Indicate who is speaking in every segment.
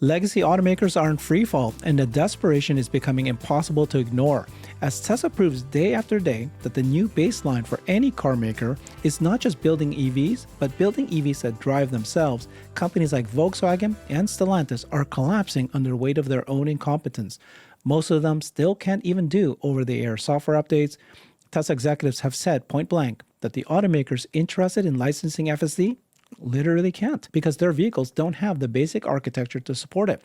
Speaker 1: Legacy automakers are in freefall, and the desperation is becoming impossible to ignore, as Tesla proves day after day that the new baseline for any car maker is not just building EVs, but building EVs that drive themselves. Companies like Volkswagen and Stellantis are collapsing under the weight of their own incompetence. Most of them still can't even do over-the-air software updates. Tesla executives have said point blank that the automakers interested in licensing FSD literally can't, because their vehicles don't have the basic architecture to support it.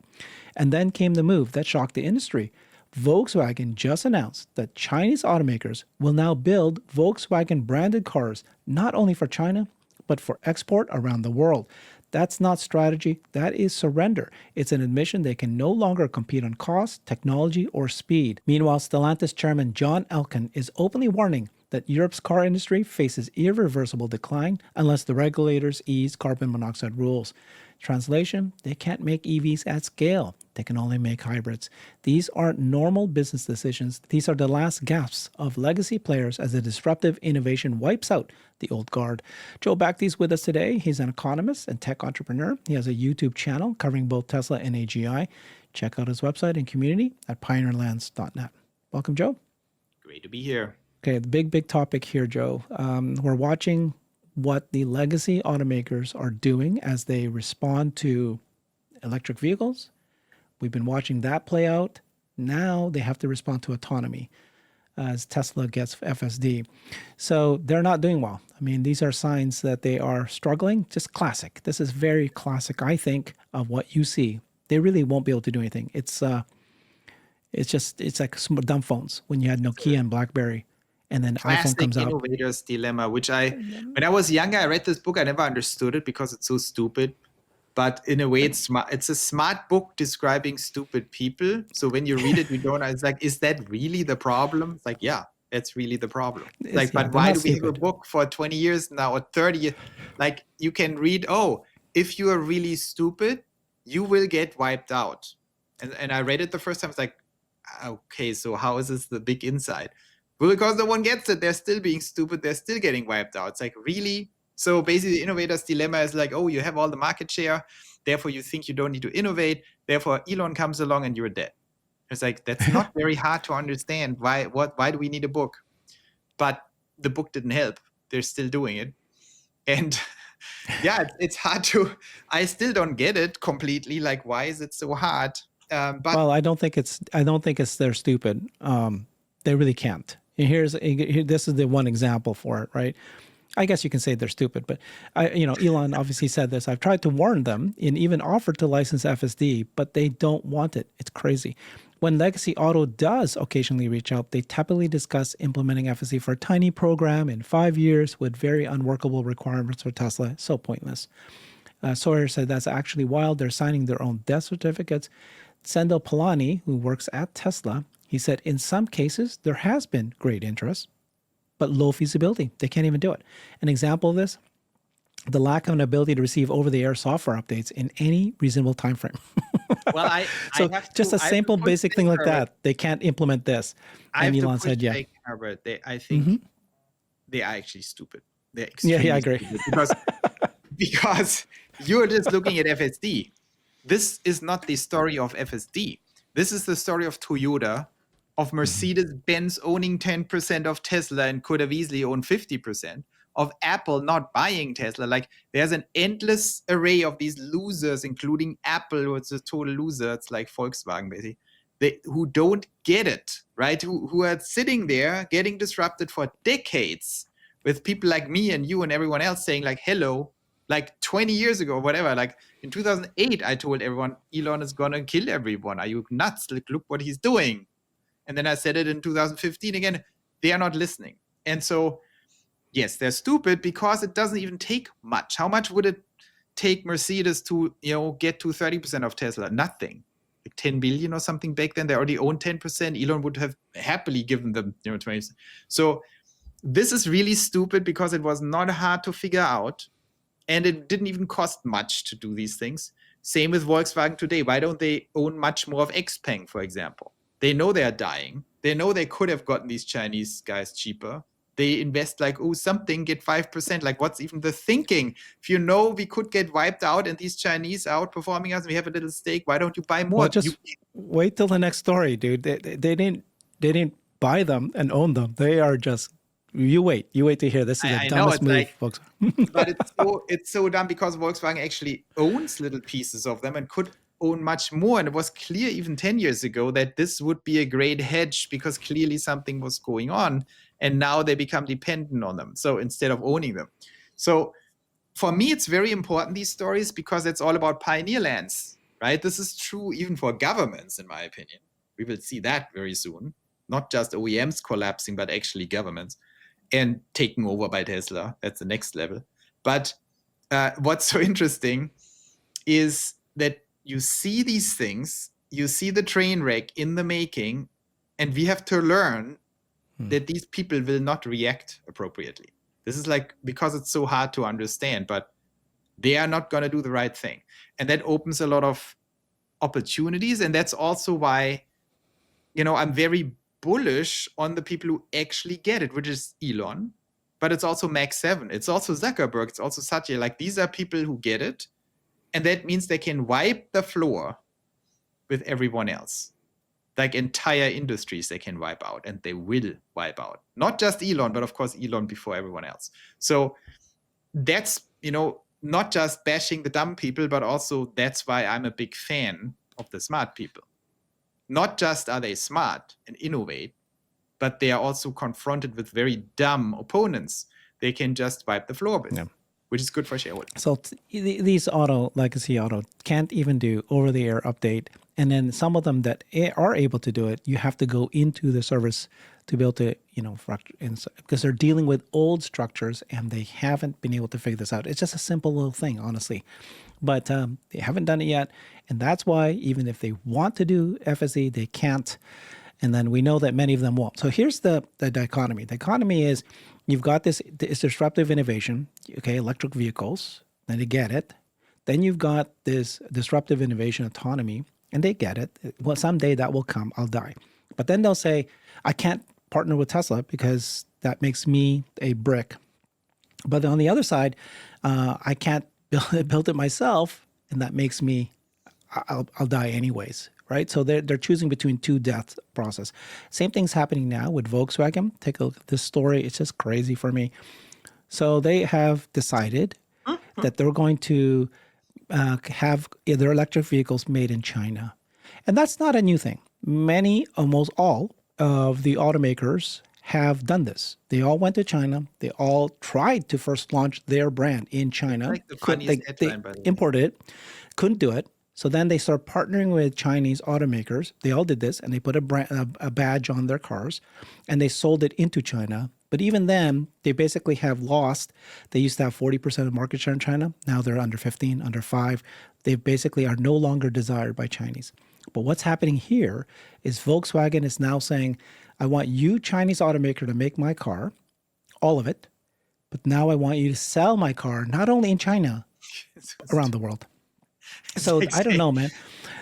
Speaker 1: And then came the move that shocked the industry. Volkswagen just announced that Chinese automakers will now build Volkswagen branded cars, not only for China, but for export around the world. That's not strategy, that is surrender. It's an admission they can no longer compete on cost, technology, or speed. Meanwhile, Stellantis chairman John Elkann is openly warning that Europe's car industry faces irreversible decline unless the regulators ease carbon monoxide rules. Translation, they can't make EVs at scale. They can only make hybrids. These aren't normal business decisions. These are the last gasps of legacy players as the disruptive innovation wipes out the old guard. Joe Bachty's with us today. He's an economist and tech entrepreneur. He has a YouTube channel covering both Tesla and AGI. Check out his website and community at pioneerlands.net. Welcome, Joe.
Speaker 2: Great to be here.
Speaker 1: Okay, the big topic here, Joe. We're watching what the legacy automakers are doing as they respond to electric vehicles. We've been watching that play out. Now they have to respond to autonomy as Tesla gets FSD. So they're not doing well. I mean, these are signs that they are struggling. Just classic. This is very classic, I think, of what you see. They really won't be able to do anything. It's like dumb phones when you had Nokia and BlackBerry. And then
Speaker 2: Classic
Speaker 1: iPhone comes out.
Speaker 2: Innovator's Dilemma, which when I was younger, I read this book. I never understood it because it's so stupid. But in a way, it's smart. It's a smart book describing stupid people. So when you read it, you don't know. It's like, is that really the problem? It's like, yeah, that's really the problem. But why do we have a book for 20 years now or 30 years? Like, you can read, if you are really stupid, you will get wiped out. And I read it the first time. It's like, okay, so how is this the big insight? Well, because no one gets it. They're still being stupid. They're still getting wiped out. It's like, really? So basically, the innovator's dilemma is like, you have all the market share. Therefore, you think you don't need to innovate. Therefore, Elon comes along and you're dead. It's like, that's not very hard to understand. Why do we need a book? But the book didn't help. They're still doing it. And yeah, it's hard I still don't get it completely. Like, why is it so hard?
Speaker 1: Well, I don't think it's they're stupid. They really can't. And this is the one example for it, right? I guess you can say they're stupid, but Elon obviously said this. I've tried to warn them and even offered to license FSD, but they don't want it. It's crazy. When Legacy Auto does occasionally reach out, they tepidly discuss implementing FSD for a tiny program in 5 years with very unworkable requirements for Tesla. So pointless. Sawyer said that's actually wild. They're signing their own death certificates. Sendel Palani, who works at Tesla, he said, in some cases, there has been great interest, but low feasibility. They can't even do it. An example of this, the lack of an ability to receive over-the-air software updates in any reasonable time frame.
Speaker 2: Well,
Speaker 1: a simple, basic thing like that. They can't implement this. And Elon said, yeah.
Speaker 2: I think they are actually stupid. They're extremely
Speaker 1: I agree.
Speaker 2: Because you're just looking at FSD. This is not the story of FSD. This is the story of Toyota, of Mercedes-Benz owning 10% of Tesla and could have easily owned 50%, of Apple not buying Tesla. Like, there's an endless array of these losers, including Apple, who is a total loser. It's like Volkswagen, basically, who don't get it, right? Who are sitting there getting disrupted for decades with people like me and you and everyone else saying, like, hello, like 20 years ago or whatever. Like, in 2008, I told everyone, Elon is going to kill everyone. Are you nuts? Like, look what he's doing. And then I said it in 2015 again. They are not listening. And so, yes, they're stupid because it doesn't even take much. How much would it take Mercedes to, get to 30% of Tesla? Nothing. Like 10 billion or something back then. They already own 10%. Elon would have happily given them, 20%. So this is really stupid because it was not hard to figure out. And it didn't even cost much to do these things. Same with Volkswagen today. Why don't they own much more of XPeng, for example? They know they are dying. They know they could have gotten these Chinese guys cheaper. They invest like, oh, something, get 5%. Like, what's even the thinking? If you know we could get wiped out and these Chinese are outperforming us, we have a little stake, why don't you buy more?
Speaker 1: Well, just wait till the next story, dude. They didn't buy them and own them. They are just, you wait to hear. This is the
Speaker 2: I know
Speaker 1: dumbest
Speaker 2: it's
Speaker 1: move,
Speaker 2: like,
Speaker 1: folks.
Speaker 2: but it's so dumb because Volkswagen actually owns little pieces of them and could own much more. And it was clear even 10 years ago that this would be a great hedge because clearly something was going on. And now they become dependent on them. So instead of owning them. So for me, it's very important, these stories, because it's all about pioneer lands, right? This is true even for governments, in my opinion. We will see that very soon. Not just OEMs collapsing, but actually governments and taken over by Tesla. That's the next level. But what's so interesting is that you see these things, you see the train wreck in the making, and we have to learn that these people will not react appropriately. This is like, because it's so hard to understand, but they are not going to do the right thing. And that opens a lot of opportunities. And that's also why, I'm very bullish on the people who actually get it, which is Elon, but it's also Max 7. It's also Zuckerberg. It's also Satya. Like, these are people who get it. And that means they can wipe the floor with everyone else. Like, entire industries they can wipe out, and they will wipe out. Not just Elon, but of course Elon before everyone else. So that's, not just bashing the dumb people, but also that's why I'm a big fan of the smart people. Not just are they smart and innovate, but they are also confronted with very dumb opponents. They can just wipe the floor with, which is good for shareholders.
Speaker 1: So these legacy auto can't even do over-the-air update. And then some of them that are able to do it, you have to go into the service to be able to, because they're dealing with old structures and they haven't been able to figure this out. It's just a simple little thing, honestly. But they haven't done it yet. And that's why even if they want to do FSD, they can't. And then we know that many of them won't. So here's the dichotomy. The dichotomy is you've got this disruptive innovation, okay, electric vehicles, then they get it. Then you've got this disruptive innovation, autonomy, and they get it. Well, someday that will come, I'll die. But then they'll say, I can't partner with Tesla because that makes me a brick. But on the other side, I can't build it myself, and that makes me, I'll die anyways, right? So they're choosing between two death process. Same thing's happening now with Volkswagen. Take a look at this story. It's just crazy for me. So they have decided that they're going to have their electric vehicles made in China. And that's not a new thing. Many, almost all of the automakers have done this. They all went to China. They all tried to first launch their brand in China.
Speaker 2: Like the funniest headline, by the way.
Speaker 1: Imported it, couldn't do it. So then they start partnering with Chinese automakers. They all did this, and they put a badge on their cars, and they sold it into China. But even then, they basically have lost. They used to have 40% of market share in China. Now they're under 15, under 5. They basically are no longer desired by Chinese. But what's happening here is Volkswagen is now saying, I want you, Chinese automaker, to make my car, all of it. But now I want you to sell my car, not only in China, around the world. So I don't know, man.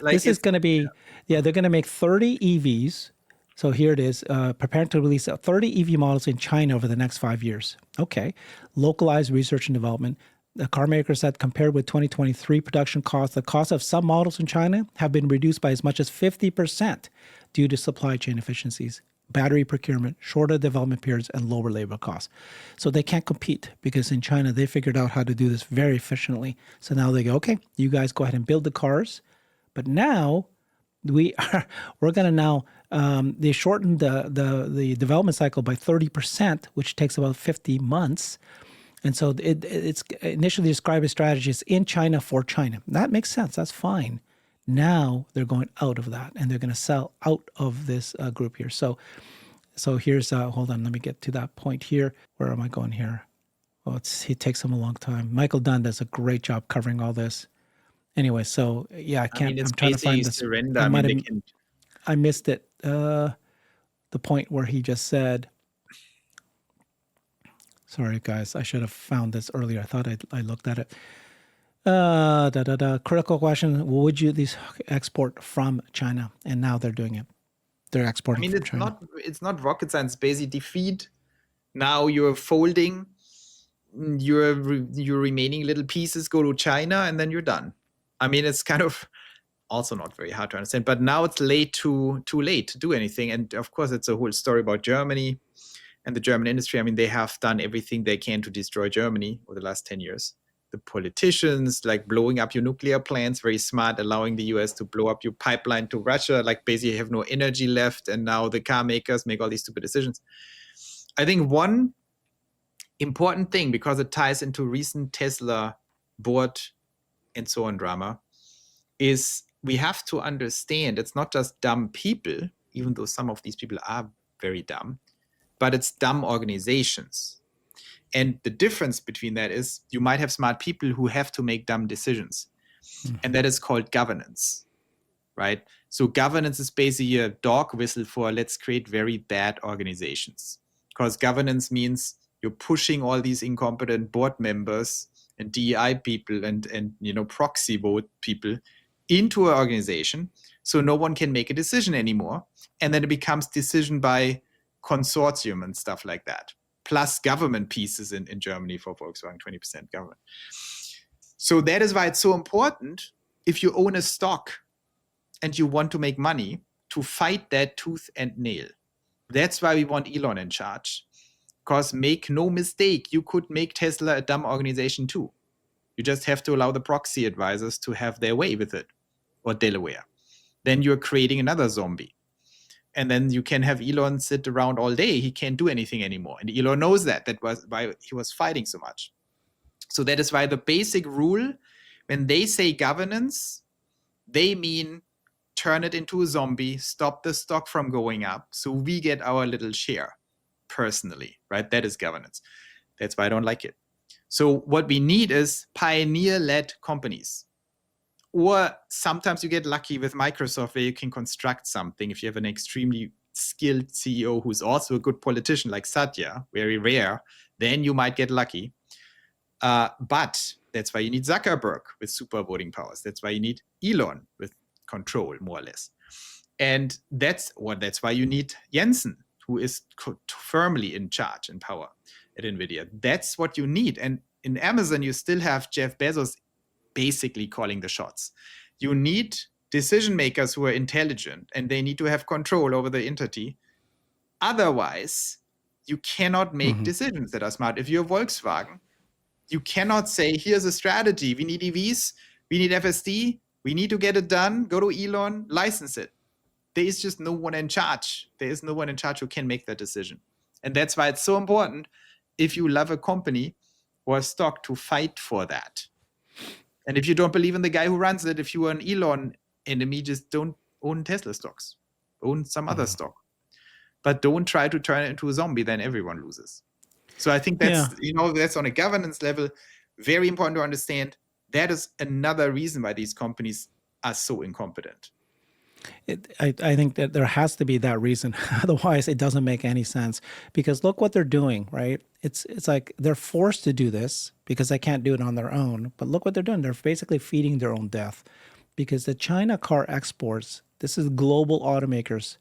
Speaker 2: Like,
Speaker 1: this is going to be, they're going to make 30 EVs. So here it is, preparing to release 30 EV models in China over the next 5 years. Okay. Localized research and development. The car maker said compared with 2023 production costs, the cost of some models in China have been reduced by as much as 50% due to supply chain efficiencies, battery procurement, shorter development periods, and lower labor costs. So they can't compete because in China, they figured out how to do this very efficiently. So now they go, okay, you guys go ahead and build the cars. But now we're going to now, they shortened the development cycle by 30%, which takes about 50 months. And so it's initially described as strategies in China for China. That makes sense. That's fine. Now they're going out of that, and they're going to sell out of this group here. So here's, hold on, let me get to that point here. Where am I going here? Oh, it takes them a long time. Michael Dunn does a great job covering all this. Anyway, so yeah, I'm trying to find this.
Speaker 2: Surrender.
Speaker 1: I missed it. The point where he just said, sorry, guys, I should have found this earlier. I thought I looked at it. Critical question: would you these export from China? And now they're doing it. They're exporting from China.
Speaker 2: It's not rocket science. Basically, defeat Now you're folding, your remaining little pieces go to China, and then you're done. I mean, it's kind of also not very hard to understand, but now it's too late to do anything. And of course, it's a whole story about Germany and the German industry. I mean, they have done everything they can to destroy Germany over the last 10 years. The politicians, like blowing up your nuclear plants, very smart, allowing the US to blow up your pipeline to Russia, like basically have no energy left. And now the car makers make all these stupid decisions. I think one important thing, because it ties into recent Tesla board and so on drama, is we have to understand it's not just dumb people, even though some of these people are very dumb, but it's dumb organizations. And the difference between that is you might have smart people who have to make dumb decisions. And that is called governance, right? So governance is basically a dog whistle for let's create very bad organizations. Because governance means you're pushing all these incompetent board members and DEI people and proxy vote people into an organization, so no one can make a decision anymore. And then it becomes decision by consortium and stuff like that, plus government pieces in Germany for Volkswagen, 20% government. So that is why it's so important, if you own a stock and you want to make money, to fight that tooth and nail. That's why we want Elon in charge. Because make no mistake, you could make Tesla a dumb organization too. You just have to allow the proxy advisors to have their way with it, or Delaware. Then you're creating another zombie. And then you can have Elon sit around all day. He can't do anything anymore. And Elon knows that. That was why he was fighting so much. So that is why the basic rule, when they say governance, they mean turn it into a zombie, stop the stock from going up, so we get our little share personally, right? That is governance. That's why I don't like it. So what we need is pioneer-led companies. Or sometimes you get lucky with Microsoft, where you can construct something if you have an extremely skilled CEO who's also a good politician like Satya, very rare, then you might get lucky. But that's why you need Zuckerberg with super voting powers. That's why you need Elon with control, more or less. And that's why you need Jensen, who is firmly in charge and power at NVIDIA. That's what you need. And in Amazon, you still have Jeff Bezos basically calling the shots. You need decision makers who are intelligent, and they need to have control over the entity. Otherwise, you cannot make decisions that are smart. If you're Volkswagen, you cannot say, here's a strategy. We need EVs, we need FSD, we need to get it done. Go to Elon, license it. There is just no one in charge. There is no one in charge who can make that decision. And that's why it's so important, if you love a company or a stock, to fight for that. And if you don't believe in the guy who runs it, if you are an Elon enemy, just don't own Tesla stocks. Own some other stock. But don't try to turn it into a zombie, then everyone loses. So I think that's, that's on a governance level, very important to understand. That is another reason why these companies are so incompetent.
Speaker 1: I think that there has to be that reason. Otherwise, it doesn't make any sense. Because look what they're doing, right? It's like they're forced to do this because they can't do it on their own. But look what they're doing. They're basically feeding their own death. Because the China car exports, this is global automakers.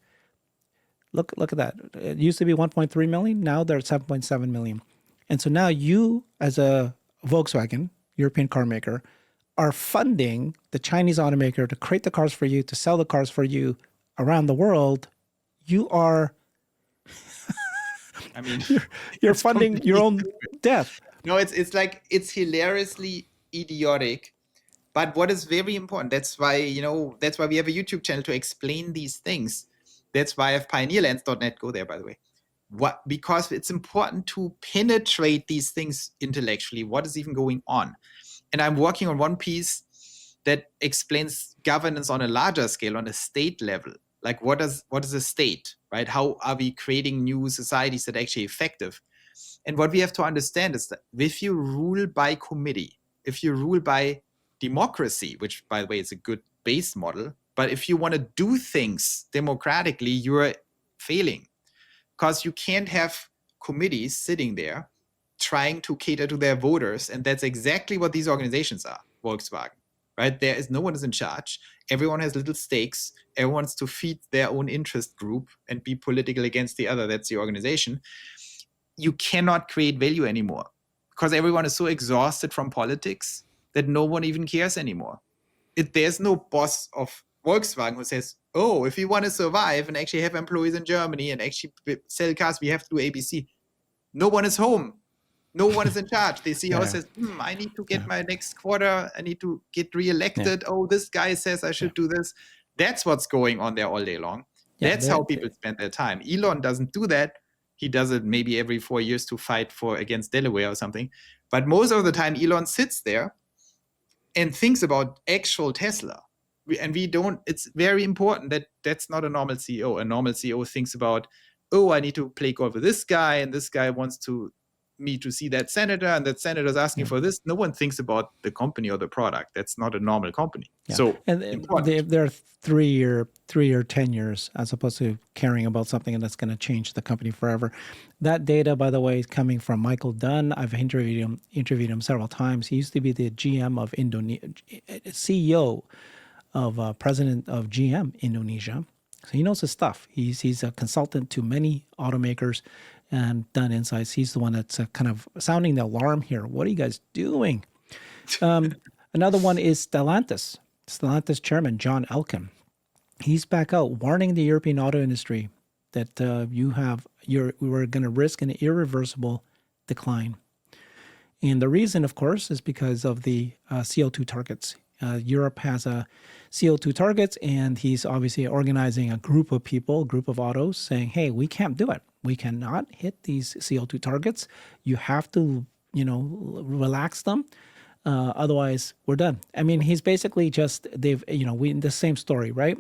Speaker 1: Look at that. It used to be 1.3 million. Now they're at 7.7 million. And so now you, as a Volkswagen, European car maker, are funding the Chinese automaker to create the cars for you, to sell the cars for you around the world. You are,
Speaker 2: I mean,
Speaker 1: you're funding your own death.
Speaker 2: No, it's like, it's hilariously idiotic. But what is very important, that's why we have a YouTube channel to explain these things. That's why I have pioneerlands.net. Go there, by the way. Because it's important to penetrate these things intellectually. What is even going on? And I'm working on one piece that explains governance on a larger scale, on a state level. Like what is a state, right? How are we creating new societies that are actually effective? And what we have to understand is that if you rule by committee, if you rule by democracy, which by the way is a good base model, but if you want to do things democratically, you're failing, because you can't have committees sitting there trying to cater to their voters. And that's exactly what these organizations are, Volkswagen, right? There is no one is in charge. Everyone has little stakes. Everyone wants to feed their own interest group and be political against the other. That's the organization. you cannot create value anymore because everyone is so exhausted from politics that no one even cares anymore. There's no boss of Volkswagen who says, oh, if we want to survive and actually have employees in Germany and actually sell cars, we have to do ABC. No one is home. No one is in charge. The CEO says, I need to get my next quarter. I need to get reelected. Oh, this guy says I should do this. That's what's going on there all day long. That's how people spend their time. Elon doesn't do that. He does it maybe every 4 years to fight against Delaware or something. But most of the time, Elon sits there and thinks about actual Tesla. It's very important that that's not a normal CEO. A normal CEO thinks about, oh, I need to play golf with this guy, and this guy wants me to see that senator, and that senator is asking for this. No one thinks about the company or the product. That's not a normal company.
Speaker 1: Yeah.
Speaker 2: So
Speaker 1: and they're 3-year tenures as opposed to caring about something that's going to change the company forever. That data, by the way, is coming from Michael Dunn. I've interviewed him several times. He used to be the GM of CEO of president of GM Indonesia. So he knows his stuff. He's a consultant to many automakers and Dunn Insights. He's the one that's kind of sounding the alarm here. What are you guys doing? Another one is Stellantis. Stellantis chairman John Elkann. He's back out warning the European auto industry that we're going to risk an irreversible decline. And the reason, of course, is because of the CO2 targets. Europe has CO2 targets, and he's obviously organizing a group of people, group of autos, saying, hey, we can't do it. We cannot hit these CO2 targets. You have to, relax them. Otherwise, we're done. I mean, he's basically the same story, right?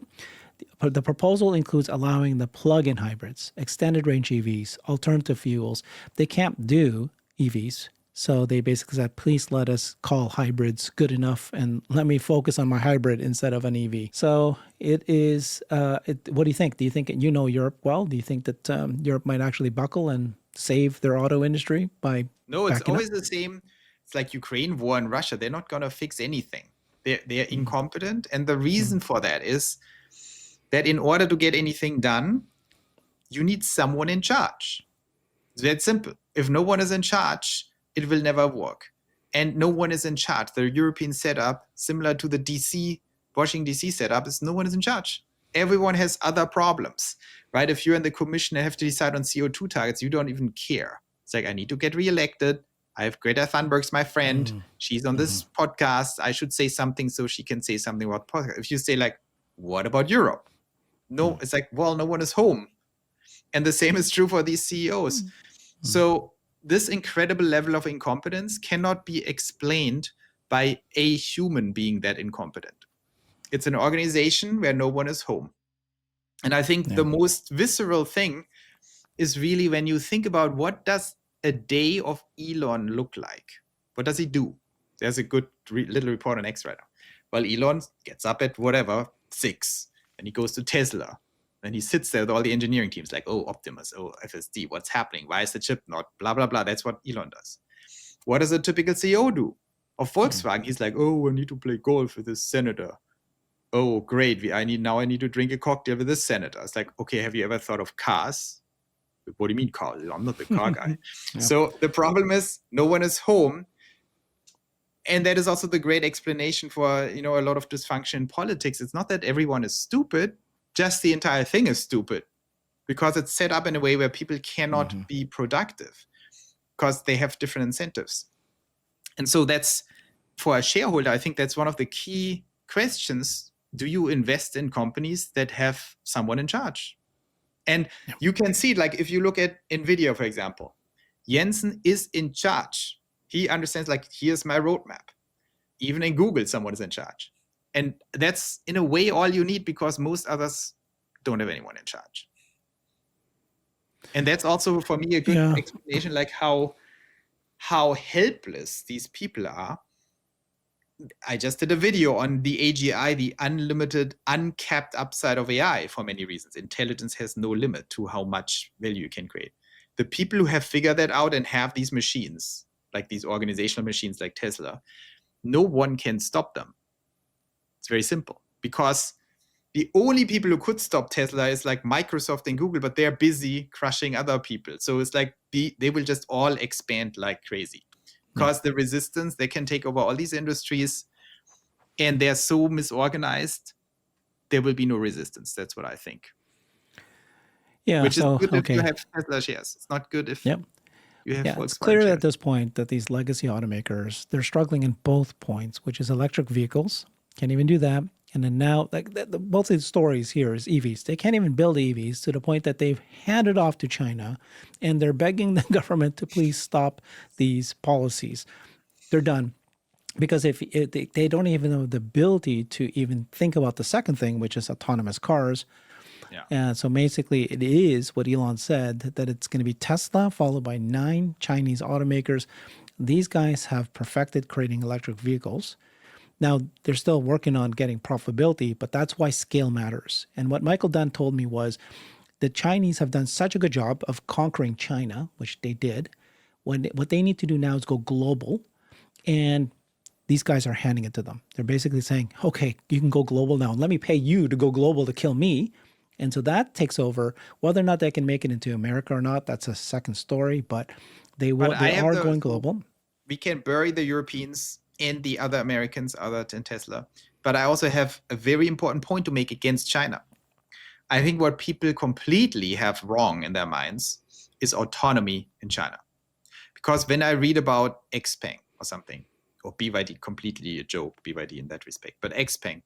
Speaker 1: The proposal includes allowing the plug-in hybrids, extended range EVs, alternative fuels. They can't do EVs. So they basically said, please let us call hybrids good enough and let me focus on my hybrid instead of an EV. So it is, what do you think? Do you think, Europe well? Do you think that Europe might actually buckle and save their auto industry by
Speaker 2: No, it's always the same. It's like Ukraine war and Russia. They're not going to fix anything. They're incompetent. And the reason for that is that in order to get anything done, you need someone in charge. It's that simple. If no one is in charge, it will never work. And no one is in charge. The European setup, similar to the Washington DC setup, is no one is in charge. Everyone has other problems, right? If you're in the commission and have to decide on CO2 targets, you don't even care. It's like, I need to get reelected. I have Greta Thunberg's my friend. She's on this podcast. I should say something so she can say something about podcast. If you say like, what about Europe? No, it's like, well, no one is home. And the same is true for these CEOs. So this incredible level of incompetence cannot be explained by a human being that incompetent. It's an organization where no one is home. And I think the most visceral thing is really when you think about what does a day of Elon look like? What does he do? There's a good little report on X right now. Well, Elon gets up at 6, and he goes to Tesla. And he sits there with all the engineering teams like, oh, Optimus, oh, FSD, what's happening? Why is the chip not blah, blah, blah? That's what Elon does. What does a typical CEO do? Of Volkswagen, he's like, oh, I need to play golf with this senator. Oh, great. I need to drink a cocktail with this senator. It's like, okay, have you ever thought of cars? What do you mean car? I'm not the car guy. So the problem is no one is home. And that is also the great explanation for, a lot of dysfunction in politics. It's not that everyone is stupid. Just the entire thing is stupid because it's set up in a way where people cannot be productive because they have different incentives. And so that's, for a shareholder, I think that's one of the key questions. Do you invest in companies that have someone in charge? And you can see, like, if you look at NVIDIA, for example, Jensen is in charge. He understands, like, here's my roadmap. Even in Google, someone is in charge. And that's, in a way, all you need because most others don't have anyone in charge. And that's also, for me, a good explanation, like how helpless these people are. I just did a video on the AGI, the unlimited, uncapped upside of AI for many reasons. Intelligence has no limit to how much value you can create. The people who have figured that out and have these machines, like these organizational machines like Tesla, no one can stop them. It's very simple because The only people who could stop Tesla is like Microsoft and Google, but they're busy crushing other people. So it's like they will just all expand like crazy. Because the resistance, they can take over all these industries, and they're so misorganized, there will be no resistance. That's what I think.
Speaker 1: Yeah.
Speaker 2: Which is
Speaker 1: So
Speaker 2: good if
Speaker 1: okay.
Speaker 2: you have Tesla shares. It's not good if
Speaker 1: Yep.
Speaker 2: you have
Speaker 1: Yeah,
Speaker 2: Volkswagen
Speaker 1: it's clear
Speaker 2: shares.
Speaker 1: at this point that these legacy automakers, they're struggling in both points, which is electric vehicles. Can't even do that. And then now, like both of the stories here is EVs. They can't even build EVs to the point that they've handed off to China, and they're begging the government to please stop these policies. They're done. Because if they don't even have the ability to even think about the second thing, which is autonomous cars.
Speaker 2: Yeah.
Speaker 1: And so basically, it is what Elon said, that it's going to be Tesla followed by 9 Chinese automakers. These guys have perfected creating electric vehicles. Now, they're still working on getting profitability, but that's why scale matters. And what Michael Dunn told me was the Chinese have done such a good job of conquering China, which they did. What they need to do now is go global. And these guys are handing it to them. They're basically saying, okay, you can go global now. Let me pay you to go global to kill me. And so that takes over. Whether or not they can make it into America or not, that's a second story. But they will. They are going global.
Speaker 2: We can bury the Europeans and the other Americans other than Tesla. But I also have a very important point to make against China. I think what people completely have wrong in their minds is autonomy in China. Because when I read about XPeng or something, or BYD, completely a joke, BYD in that respect, but XPeng,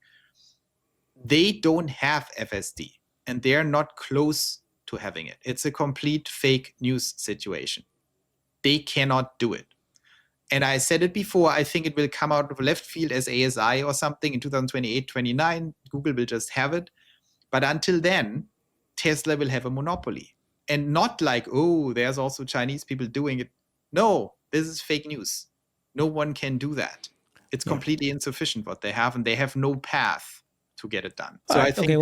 Speaker 2: they don't have FSD and they're not close to having it. It's a complete fake news situation. They cannot do it. And I said it before, I think it will come out of left field as ASI or something in 2028, 29. Google will just have it. But until then, Tesla will have a monopoly. And not like, oh, there's also Chinese people doing it. No, this is fake news. No one can do that. It's completely insufficient what they have, and they have no path to get it done. So I think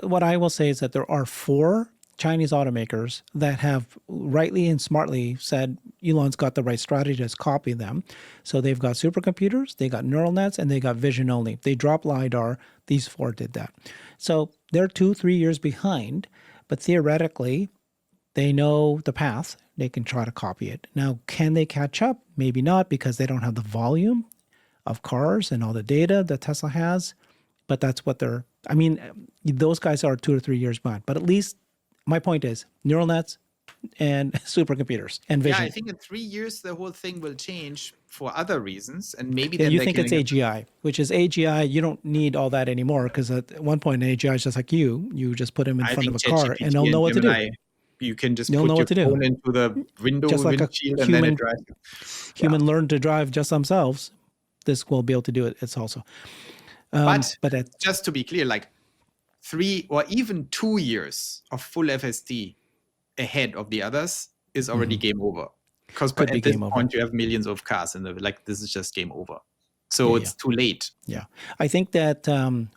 Speaker 1: what I will say is that there are 4 Chinese automakers that have rightly and smartly said Elon's got the right strategy, just copy them. So they've got supercomputers, they got neural nets, and they got vision only. They dropped LiDAR. These 4 did that. So they're 2-3 years behind, but theoretically, they know the path. They can try to copy it. Now, can they catch up? Maybe not, because they don't have the volume of cars and all the data that Tesla has. But that's what they're, I mean, those guys are 2 or 3 years behind. But at least my point is neural nets and supercomputers and vision.
Speaker 2: Yeah, I think in 3 years, the whole thing will change for other reasons. And maybe
Speaker 1: you think it's AGI, which is AGI. You don't need all that anymore, because at one point, AGI is just like you just put him in front of a car and they'll know what to do.
Speaker 2: You can just put your phone into the window,
Speaker 1: just like
Speaker 2: windshield,
Speaker 1: and then it
Speaker 2: drives.
Speaker 1: Human learn to drive just themselves. This will be able to do it. It's also.
Speaker 2: But just to be clear, like 3 or even 2 years of full FSD ahead of the others is already game over. Because at this point, you have millions of cars, and this is just game over. So it's too late.
Speaker 1: Yeah, I think that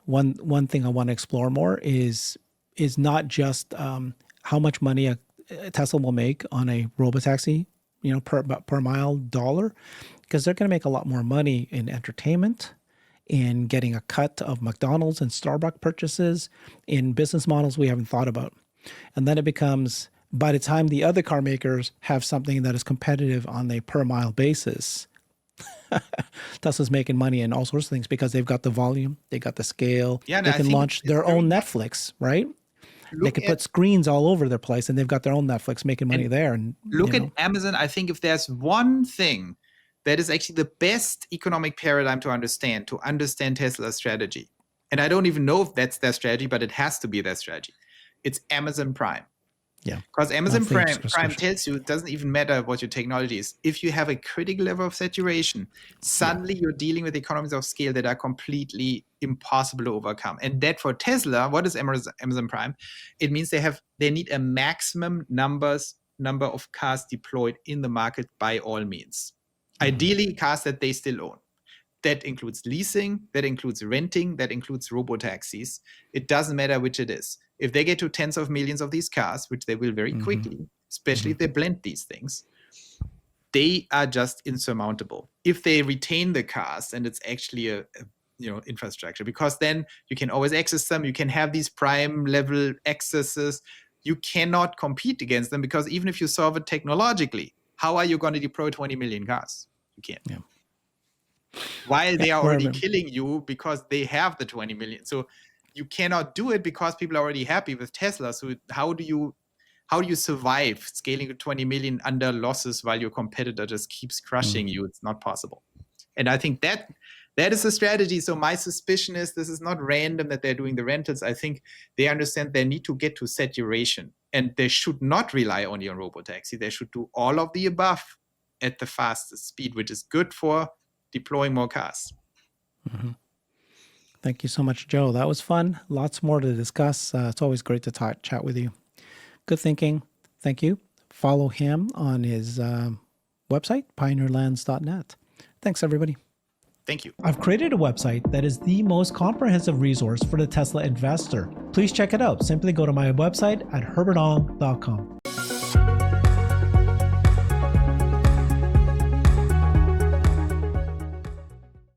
Speaker 1: one thing I want to explore more is not just how much money a Tesla will make on a robotaxi, per mile dollar, because they're going to make a lot more money in entertainment, in getting a cut of McDonald's and Starbucks purchases, in business models we haven't thought about. And then it becomes, by the time the other car makers have something that is competitive on a per mile basis, Tesla's making money in all sorts of things because they've got the volume, they got the scale, they can launch their own Netflix, right? They can put screens all over their place, and they've got their own Netflix making money there. And
Speaker 2: look at Amazon. I think if there's one thing that is actually the best economic paradigm to understand Tesla's strategy, and I don't even know if that's their strategy, but it has to be their strategy. It's Amazon Prime.
Speaker 1: Yeah.
Speaker 2: Because Amazon Prime tells you it doesn't even matter what your technology is. If you have a critical level of saturation, suddenly you're dealing with economies of scale that are completely impossible to overcome. And that for Tesla, what is Amazon Prime? It means they need a maximum number of cars deployed in the market by all means. Ideally, cars that they still own. That includes leasing, that includes renting, that includes robotaxis. It doesn't matter which it is. If they get to tens of millions of these cars, which they will very quickly, especially if they blend these things, they are just insurmountable. If they retain the cars and it's actually a infrastructure, because then you can always access them. You can have these prime level accesses. You cannot compete against them, because even if you solve it technologically, how are you going to deploy 20 million cars? You can't.
Speaker 1: Yeah.
Speaker 2: While they are already
Speaker 1: Wherever.
Speaker 2: killing you because they have the 20 million. So you cannot do it because people are already happy with Tesla. So how do you survive scaling to 20 million under losses while your competitor just keeps crushing you? It's not possible. And I think that is the strategy. So my suspicion is this is not random that they're doing the rentals. I think they understand they need to get to saturation, and they should not rely only on robotaxi. They should do all of the above at the fastest speed, which is good for deploying more cars.
Speaker 1: Mm-hmm. Thank you so much, Joe. That was fun. Lots more to discuss. It's always great to chat with you. Good thinking. Thank you. Follow him on his website, pioneerlands.net. Thanks, everybody.
Speaker 2: Thank you.
Speaker 1: I've created a website that is the most comprehensive resource for the Tesla investor. Please check it out. Simply go to my website at herbertong.com.